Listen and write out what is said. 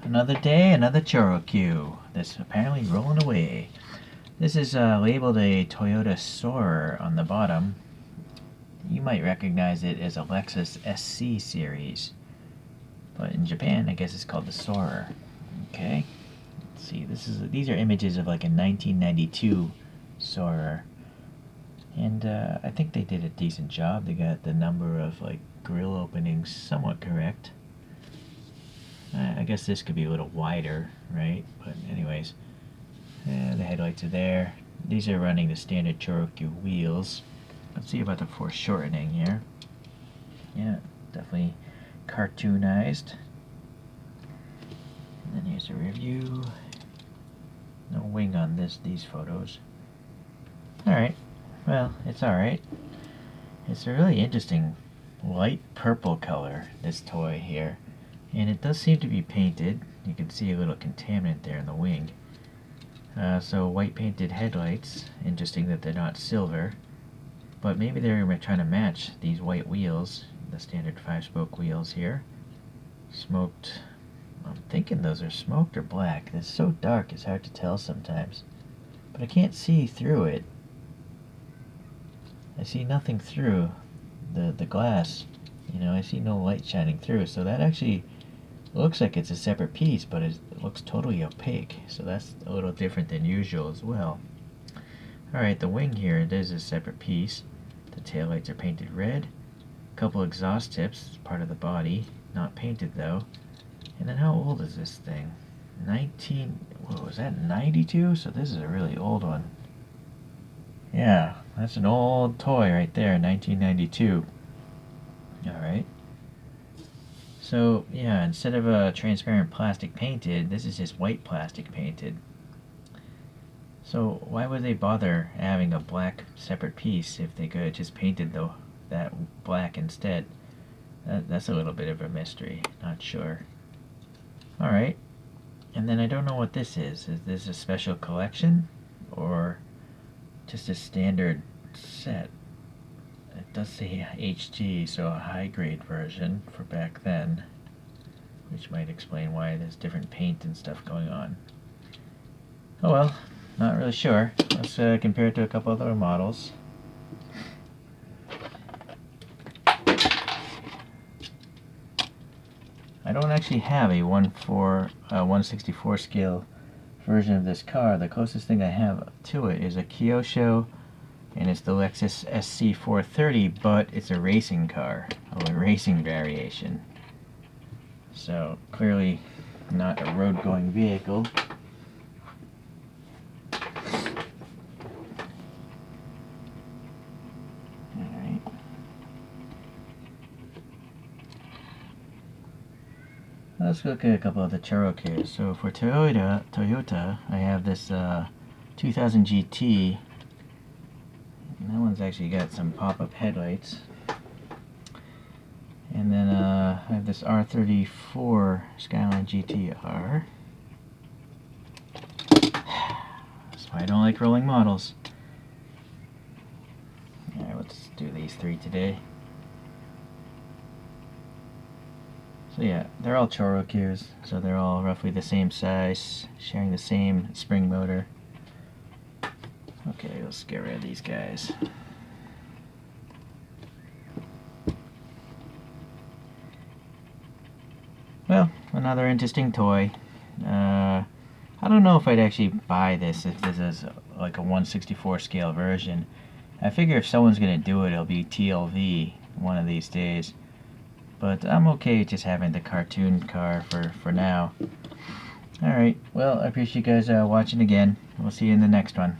Another day, another ChoroQ. That's apparently rolling away. This is labeled a Toyota Soarer on the bottom. You might recognize it as a Lexus SC series. But in Japan, I guess it's called the Soarer. Okay. Let's see, these are images of like a 1992 Soarer. And I think they did a decent job. They got the number of like grill openings somewhat correct. I guess this could be a little wider, right? But anyways, the headlights are there. These are running the standard ChoroQ wheels. Let's see about the foreshortening here. Yeah, definitely cartoonized. And then here's a review. No wing on these photos. Alright, well, it's alright. It's a really interesting light purple color, this toy here. And it does seem to be painted. You can see a little contaminant there in the wing. So white painted headlights. Interesting that they're not silver. But maybe they're trying to match these white wheels, the standard 5-spoke wheels here. Smoked. I'm thinking those are smoked or black. It's so dark it's hard to tell sometimes. But I can't see through it. I see nothing through the glass. You know, I see no light shining through. So that actually looks like it's a separate piece, but it looks totally opaque. So that's a little different than usual as well. Alright, the wing here, it is a separate piece. The taillights are painted red. A couple exhaust tips, it's part of the body. Not painted though. And then how old is this thing? What was that, 92? So this is a really old one. Yeah, that's an old toy right there, 1992. Alright. So, yeah, instead of a transparent plastic painted, this is just white plastic painted. So, why would they bother having a black separate piece if they could have just painted that black instead? That's a little bit of a mystery. Not sure. Alright. And then I don't know what this is. Is this a special collection? Or just a standard set? It does say HG, so a high-grade version for back then, which might explain why there's different paint and stuff going on. Oh well, not really sure. Let's compare it to a couple other models. I don't actually have a 1/64 scale version of this car. The closest thing I have to it is a Kyosho, and it's the Lexus SC430, but it's a racing car, a racing variation. So clearly not a road-going vehicle. Alright. Let's look at a couple of the ChoroQ. So for Toyota, I have this 2000 GT. That one's actually got some pop-up headlights. And then I have this R34 Skyline GTR. That's why I don't like rolling models. Alright, let's do these three today. So yeah, they're all ChoroQs, so they're all roughly the same size, sharing the same spring motor. Okay, let's get rid of these guys. Well, another interesting toy. I don't know if I'd actually buy this if this is like a 1/64 scale version. I figure if someone's gonna do it, it'll be TLV one of these days. But I'm okay just having the cartoon car for now. Alright, well, I appreciate you guys watching again. We'll see you in the next one.